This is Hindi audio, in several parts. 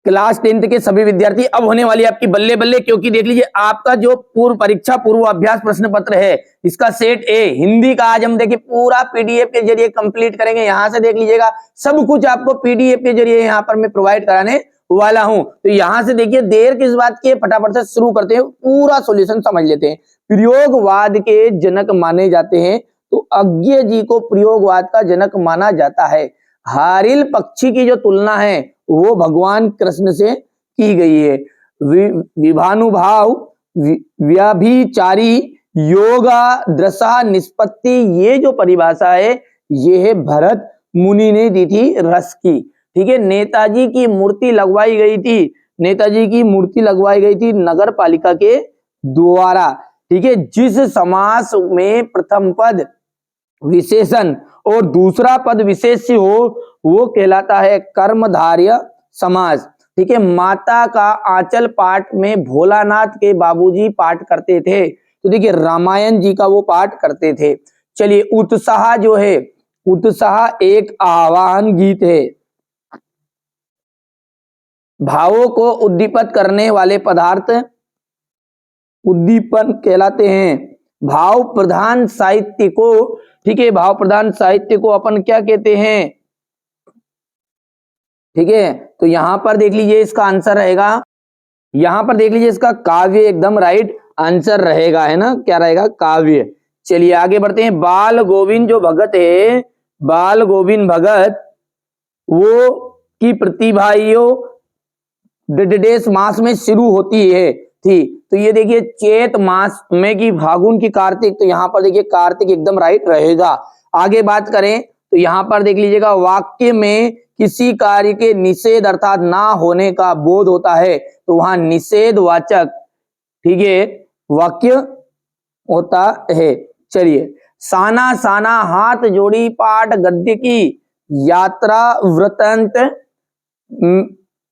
क्लास 10th के सभी विद्यार्थी, अब होने वाली आपकी बल्ले बल्ले, क्योंकि देख लीजिए आपका जो पूर्व परीक्षा पूर्वाभ्यास प्रश्न पत्र है इसका सेट ए हिंदी का आज हम देखिए पूरा पीडीएफ के जरिए कंप्लीट करेंगे। यहां से देख लीजिएगा सब कुछ आपको पीडीएफ के जरिए यहां पर मैं प्रोवाइड कराने वाला हूं। तो यहां से देखिए देर किस बात की है, फटाफट से शुरू करते हैं, पूरा सॉल्यूशन समझ लेते हैं। प्रयोगवाद के जनक माने जाते हैं, तो अज्ञे जी को प्रयोगवाद का जनक माना जाता है। हारिल पक्षी की जो तुलना है वो भगवान कृष्ण से की गई है। विभानुभाव, व्याभिचारी, योगा, दृशा, निष्पत्ति, ये जो परिभाषा है ये है भरत मुनि ने दी थी रस की। ठीक है, नेताजी की मूर्ति लगवाई गई थी, नेताजी की मूर्ति लगवाई गई थी नगर पालिका के द्वारा। ठीक है, जिस समास में प्रथम पद विशेषण और दूसरा पद विशेष्य हो वो कहलाता है कर्मधारय समास। ठीक है, माता का आंचल पाठ में भोलानाथ के बाबूजी पाठ करते थे, तो देखिए रामायण जी का वो पाठ करते थे। चलिए, उत्साह जो है, उत्साह एक आह्वान गीत है। भावों को उद्दीपित करने वाले पदार्थ उद्दीपन कहलाते हैं। भाव प्रधान साहित्य को, ठीक है, भाव प्रधान साहित्य को अपन क्या कहते हैं? ठीक है, तो यहां पर देख लीजिए इसका आंसर रहेगा, यहां पर देख लीजिए इसका काव्य एकदम राइट आंसर रहेगा, है ना, क्या रहेगा? काव्य। चलिए आगे बढ़ते हैं। बाल गोविंद जो भगत है, बाल गोविंद भगत वो की प्रतिभाइयों डेडेस मास में शुरू होती है थी, तो ये देखिए चैत मास में की फागुन की कार्तिक, तो यहाँ पर देखिए कार्तिक एकदम राइट रहेगा। आगे बात करें तो यहाँ पर देख लीजिएगा वाक्य में किसी कार्य के निषेध अर्थात ना होने का बोध होता है, तो वहां निषेधवाचक, ठीक है, वाक्य होता है। चलिए, साना साना हाथ जोड़ी पाठ गद्य की यात्रा वृत्तांत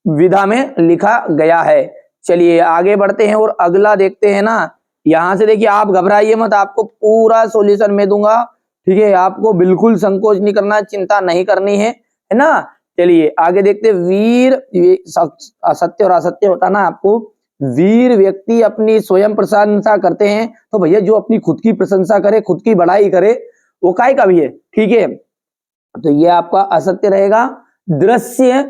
विधा में लिखा गया है। चलिए आगे बढ़ते हैं और अगला देखते हैं ना। यहां से देखिए आप घबराइए मत, आपको पूरा सॉल्यूशन मैं दूंगा। ठीक है, आपको बिल्कुल संकोच नहीं करना, चिंता नहीं करनी है ना। चलिए आगे देखते हैं। वीर, असत्य और असत्य होता ना आपको। वीर व्यक्ति अपनी स्वयं प्रशंसा करते हैं, तो भैया जो अपनी खुद की प्रशंसा करे, खुद की बड़ाई करे, वो काय का भी है। ठीक है, तो ये आपका असत्य रहेगा। दृश्य,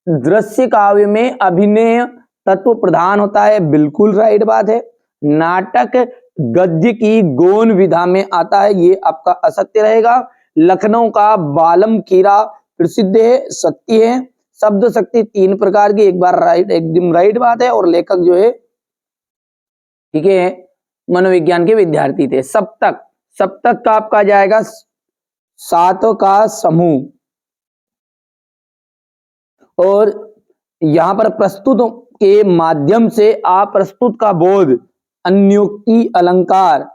दृश्य काव्य में अभिनय तत्व प्रधान होता है, बिल्कुल राइट बात है। नाटक गद्य की गौण विधा में आता है, ये आपका असत्य रहेगा। लखनऊ का बालम खीरा प्रसिद्ध है, सत्य है। शब्द शक्ति 3 प्रकार की, एक बार राइट, एकदम राइट बात है। और लेखक जो है, ठीक है, मनोविज्ञान के विद्यार्थी थे। सप्तक, सप्तक का आपका जाएगा 7 का समूह। और यहां पर प्रस्तुत के माध्यम से अप्रस्तुत का बोध, अन्योक्ति अलंकार,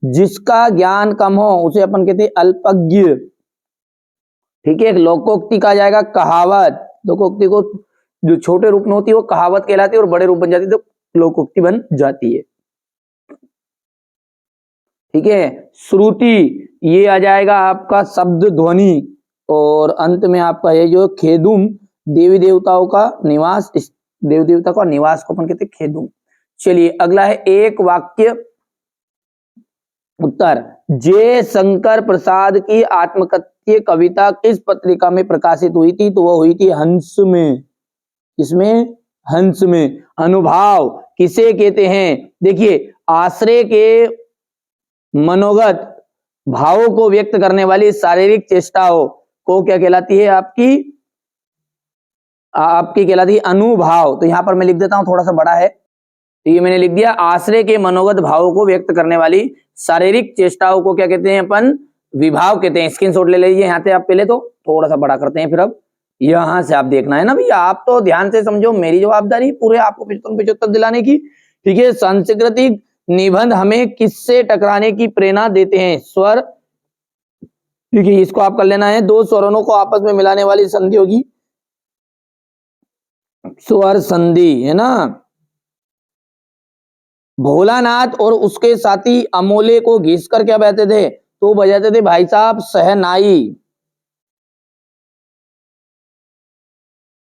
जिसका ज्ञान कम हो उसे अपन कहते हैं अल्पज्ञ। ठीक है, लोकोक्ति का जाएगा कहावत। लोकोक्ति को जो छोटे रूप में होती है वो कहावत कहलाती है, और बड़े रूप बन जाती है तो लोकोक्ति बन जाती है। ठीक है, श्रुति ये आ जाएगा आपका शब्द ध्वनि। और अंत में आपका ये जो खेदुम, देवी देवताओं का निवास, इस देवी देवता का निवास को अपन कहते हैं खेदुम। चलिए अगला है एक वाक्य उत्तर। जय शंकर प्रसाद की आत्मकथ्य कविता किस पत्रिका में प्रकाशित हुई थी? तो वो हुई थी हंस में। किसमें? हंस में। अनुभाव किसे कहते हैं? देखिए, आश्रय के मनोगत भावों को व्यक्त करने वाली शारीरिक चेष्टाओं को क्या कहलाती है? आपकी कहलाती है अनुभाव। तो यहां पर मैं लिख देता हूं, थोड़ा सा बड़ा है, तो ये मैंने लिख दिया। आश्रय के मनोगत भावों को व्यक्त करने वाली शारीरिक चेष्टाओं को क्या कहते हैं? अपन विभाव कहते हैं। स्क्रीनशॉट ले लीजिए यहाँ से आप पहले, तो थोड़ा सा बड़ा करते हैं, फिर अब यहां से आप देखना है ना भैया। आप तो ध्यान से समझो, मेरी जवाबदारी पूरे आपको 75 दिलाने की। ठीक है, सांस्कृतिक निबंध हमें किससे टकराने की प्रेरणा देते हैं? स्वर। ठीक है, इसको आप कर लेना है। 2 स्वरों को आपस में मिलाने वाली संधि होगी स्वर संधि, है ना। भोलानाथ और उसके साथी अमोले को घिसकर क्या बजाते थे? तो बजाते थे भाई साहब शहनाई।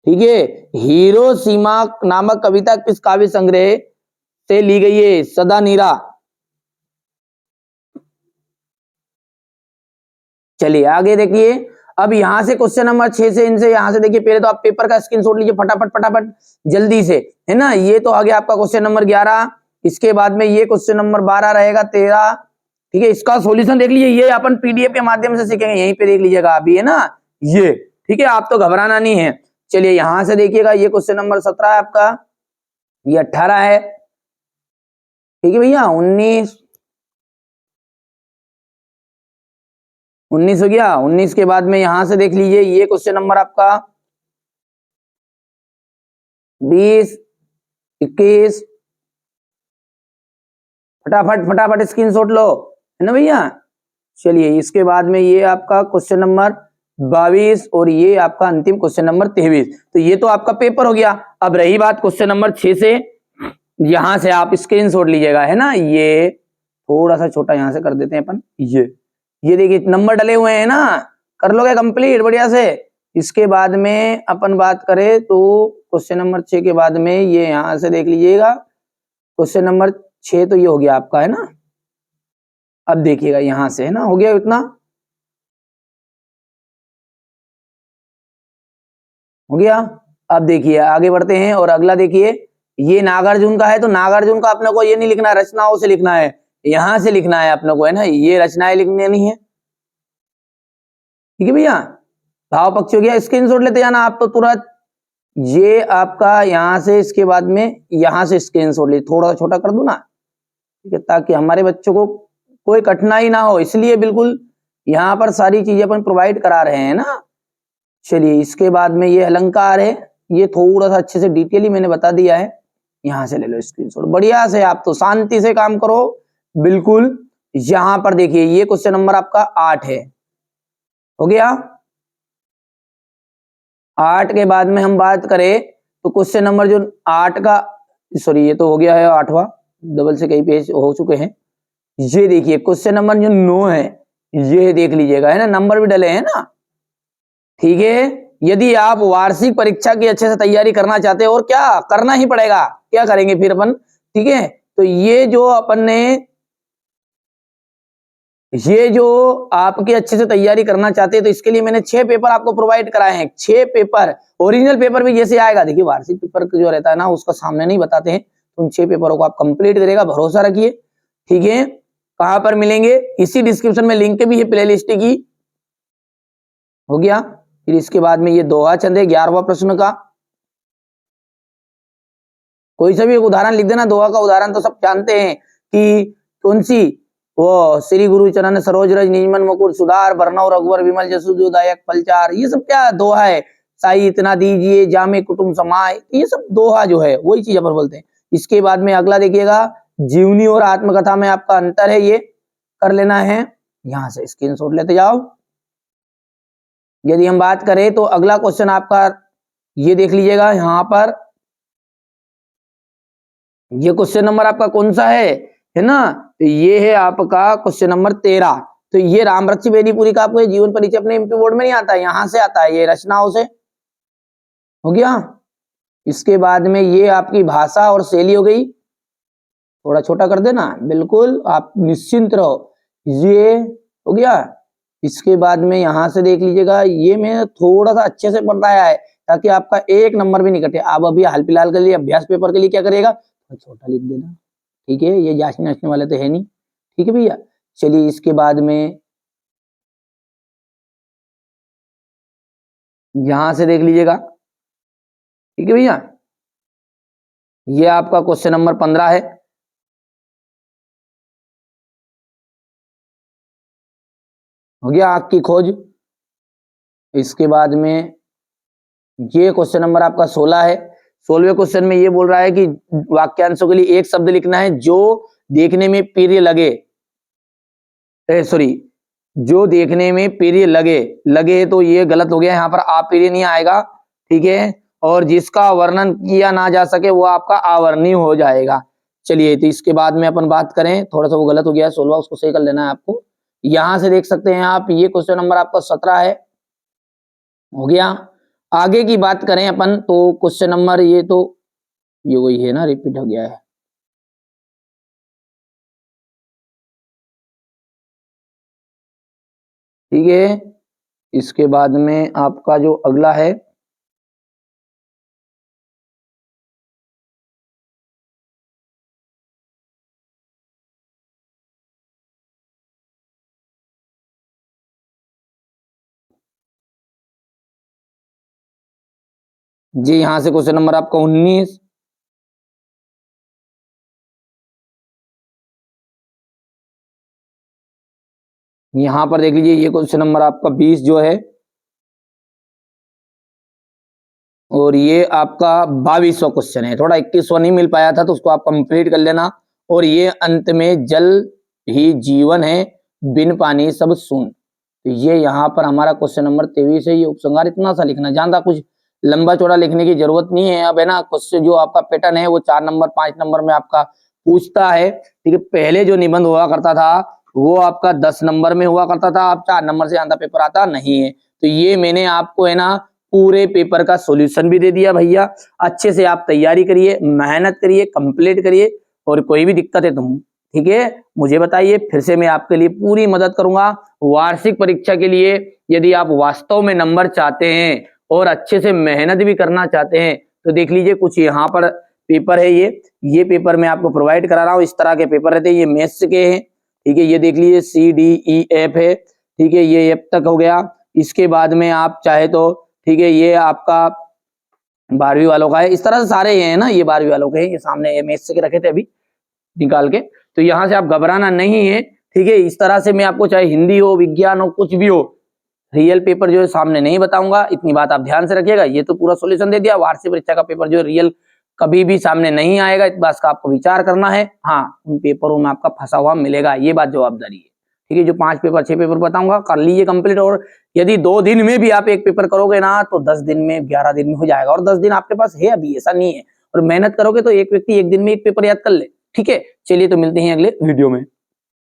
ठीक है। हिरोशिमा नामक कविता किस काव्य संग्रह से ली गई है? सदा नीरा। चलिए आगे देखिए। अब यहां से क्वेश्चन नंबर 6 से इनसे यहां से देखिए, पहले तो आप पेपर का स्क्रीनशॉट लीजिए फटाफट फटाफट जल्दी से, है ना। ये तो आ गया आपका क्वेश्चन नंबर 11। इसके बाद में ये क्वेश्चन नंबर 12 रहेगा, 13। ठीक है, इसका सॉल्यूशन देख लीजिए, ये अपन पीडीएफ के माध्यम से सीखेंगे, यहीं पे देख लीजिएगा अभी, है ना ये। ठीक है, आप तो घबराना नहीं है। चलिए यहां से देखिएगा, ये क्वेश्चन नंबर 17 है आपका, ये 18 है। ठीक है भैया, 19 हो गया। 19 के बाद में यहां से देख लीजिए, ये क्वेश्चन नंबर आपका 20, 21। फटाफट फटाफट स्क्रीनशॉट लो, है ना भैया। चलिए इसके बाद में ये आपका क्वेश्चन नंबर 22 और ये आपका अंतिम क्वेश्चन नंबर 23। तो ये तो आपका पेपर हो गया। अब रही बात क्वेश्चन नंबर 6 से, यहां से आप स्क्रीनशॉट लीजिएगा, है ना। ये थोड़ा सा छोटा यहां से कर देते हैं अपन, ये देखिए नंबर डले हुए हैं ना, कर लोगे कंप्लीट बढ़िया से। इसके बाद में अपन बात करें तो क्वेश्चन नंबर 6 के बाद में ये यहां से देख लीजिएगा, क्वेश्चन नंबर 6 तो ये हो गया आपका, है ना। अब देखिएगा यहां से, है ना, हो गया इतना, हो गया। अब देखिए आगे बढ़ते हैं और अगला देखिए, ये नागार्जुन का है, तो नागार्जुन का अपने को ये नहीं लिखना, रचनाओं से लिखना है, यहां से लिखना है अपने को, है ना। ये रचनाएं लिखनी नहीं है, ठीक है भैया। भाव पक्ष हो गया, स्क्रीनशॉट लेते जाना आप तो तुरंत। ये आपका यहां से, इसके बाद में यहां से स्क्रीनशॉट ले, थोड़ा सा छोटा कर दूं ना, ठीक है, ताकि हमारे बच्चों को कोई कठिनाई ना हो, इसलिए बिल्कुल यहाँ पर सारी चीजें अपन प्रोवाइड करा रहे हैं ना। चलिए इसके बाद में ये अलंकार है, ये थोड़ा सा अच्छे से डिटेली मैंने बता दिया है, यहां से ले लो स्क्रीनशॉट बढ़िया से। आप तो शांति से काम करो बिल्कुल। यहां पर देखिए, ये क्वेश्चन नंबर आपका 8 है, हो गया। 8 के बाद में हम बात करें तो क्वेश्चन नंबर जो 8 का, सॉरी ये तो हो गया है 8वां, डबल से कई पेज हो चुके हैं। ये देखिए क्वेश्चन नंबर जो 9 है, ये देख लीजिएगा, है ना, नंबर भी डले हैं ना। ठीक है, यदि आप वार्षिक परीक्षा की अच्छे से तैयारी करना चाहते हो, और क्या करना ही पड़ेगा, क्या करेंगे फिर अपन, ठीक है। तो ये जो अपन ने, ये जो आपके अच्छे से तैयारी करना चाहते हैं, तो इसके लिए मैंने 6 पेपर आपको प्रोवाइड कराए हैं। 6 पेपर, ओरिजिनल पेपर भी जैसे आएगा, देखिए वार्षिक पेपर जो रहता है ना, उसका सामने नहीं बताते हैं, तो उन 6 पेपरों को आप कंप्लीट करेगा, भरोसा रखिए। ठीक है, कहां पर मिलेंगे, इसी डिस्क्रिप्शन में लिंक भी है प्ले लिस्ट की, हो गया। फिर इसके बाद में ये दोहा चंद है 11वां प्रश्न का, कोई सा भी एक उदाहरण लिख देना। दोहा का उदाहरण तो सब जानते हैं कि कौन सी, वो श्री गुरु चरण सरोज रज निजमन मुकुर सुधार बरनौ रघुवर विमल जसु जो दायक पलचार, ये सब क्या दोहा है। साई इतना दीजिए जामे कुटुम समाए, ये सब दोहा जो है वही चीज अपन बोलते हैं। इसके बाद में अगला देखिएगा, जीवनी और आत्मकथा में आपका अंतर है, ये कर लेना है, यहां से स्क्रीनशॉट लेते जाओ। यदि हम बात करें तो अगला क्वेश्चन आपका ये देख लीजिएगा, यहां पर ये क्वेश्चन नंबर आपका कौन सा है ना, तो ये है आपका क्वेश्चन नंबर 13। तो ये रामरक्षी बेनीपुरी का आपको जीवन परिचय अपने एमपी बोर्ड में नहीं आता है, यहां से आता है, ये रचनाओं से, हो गया। इसके बाद में ये आपकी भाषा और शैली हो गई, थोड़ा छोटा कर देना, बिल्कुल आप निश्चिंत रहो, ये हो गया। इसके बाद में यहां से देख लीजिएगा, ये मैंने थोड़ा सा अच्छे से बताया है ताकि आपका एक नंबर भी नहीं कटे। आप अभी हाल फिलहाल के लिए अभ्यास पेपर के लिए क्या करेगा, छोटा लिख देना, ठीक है, ये जांचने आंचने वाले तो है नहीं, ठीक है भैया। चलिए इसके बाद में यहां से देख लीजिएगा, ठीक है भैया, ये आपका क्वेश्चन नंबर 15 है, हो गया, आग की खोज। इसके बाद में ये क्वेश्चन नंबर आपका 16 है। 16वें क्वेश्चन में ये बोल रहा है कि वाक्यांशों के लिए एक शब्द लिखना है जो देखने में प्रिय लगे, सॉरी, जो देखने में प्रिय लगे, लगे तो ये गलत हो गया, यहाँ पर अप्रिय नहीं आएगा, ठीक है। और जिसका वर्णन किया ना जा सके वो आपका अवर्णीय हो जाएगा। चलिए तो इसके बाद में अपन बात करें, थोड़ा सा वो गलत हो गया है 16, उसको सही कर लेना है आपको। यहां से देख सकते हैं आप, ये क्वेश्चन नंबर आपका 17 है, हो गया। आगे की बात करें अपन तो क्वेश्चन नंबर ये वही है ना, रिपीट हो गया है। ठीक है, इसके बाद में आपका जो अगला है, जी यहां से क्वेश्चन नंबर आपका 19, यहां पर देख लीजिए ये क्वेश्चन नंबर आपका 20 जो है, और ये आपका 22वां क्वेश्चन है। थोड़ा 21वां नहीं मिल पाया था तो उसको आप कंप्लीट कर लेना। और ये अंत में जल ही जीवन है, बिन पानी सब सून। तो ये यहाँ पर हमारा क्वेश्चन नंबर 23 है। ये उपसंहार इतना सा लिखना, ज्यादा कुछ लंबा चौड़ा लिखने की जरूरत नहीं है। अब है ना, क्वेश्चन जो आपका पैटर्न है वो 4 नंबर 5 नंबर में आपका पूछता है। ठीक है, पहले जो निबंध हुआ करता था वो आपका 10 नंबर में हुआ करता था, अब 4 नंबर से ज्यादा पेपर आता नहीं है। तो ये मैंने आपको है ना पूरे पेपर का सॉल्यूशन भी दे दिया भैया। अच्छे से आप तैयारी करिए, मेहनत करिए, कंप्लीट करिए, और कोई भी दिक्कत है तुम ठीक है मुझे बताइए, फिर से मैं आपके लिए पूरी मदद करूंगा। वार्षिक परीक्षा के लिए यदि आप वास्तव में नंबर चाहते हैं और अच्छे से मेहनत भी करना चाहते हैं तो देख लीजिए कुछ यहाँ पर पेपर है। ये पेपर मैं आपको प्रोवाइड करा रहा हूँ। इस तरह के पेपर रहते हैं, ये मैथ्स के हैं। ठीक है, ये देख लीजिए CDE F है। ठीक है, ये F तक हो गया। इसके बाद में आप चाहे तो ठीक है, ये आपका 12वीं वालों का है। इस तरह से सारे हैं ना, ये 12वीं वालों के हैं। ये सामने मैथ्स के रखे थे अभी निकाल के। तो यहाँ से आप घबराना नहीं है। ठीक है, इस तरह से मैं आपको चाहे हिंदी हो, विज्ञान हो, कुछ भी हो, रियल पेपर जो है सामने नहीं बताऊंगा। इतनी बात आप ध्यान से रखिएगा। ये तो पूरा सॉल्यूशन दे दिया। वार्षिक परीक्षा का पेपर जो है रियल कभी भी सामने नहीं आएगा, इस बात का आपको विचार करना है। हाँ, उन पेपरों में आपका फंसा हुआ मिलेगा, ये बात जवाबदारी है। ठीक है, जो 5 पेपर 6 पेपर बताऊंगा कर लीजिए कंप्लीट। और यदि 2 दिन में भी आप एक पेपर करोगे ना तो 10 दिन में 11 दिन में हो जाएगा। और 10 दिन आपके पास है अभी, ऐसा नहीं है। और मेहनत करोगे तो एक व्यक्ति एक दिन में एक पेपर याद कर ले। ठीक है, चलिए तो मिलते हैं अगले वीडियो में।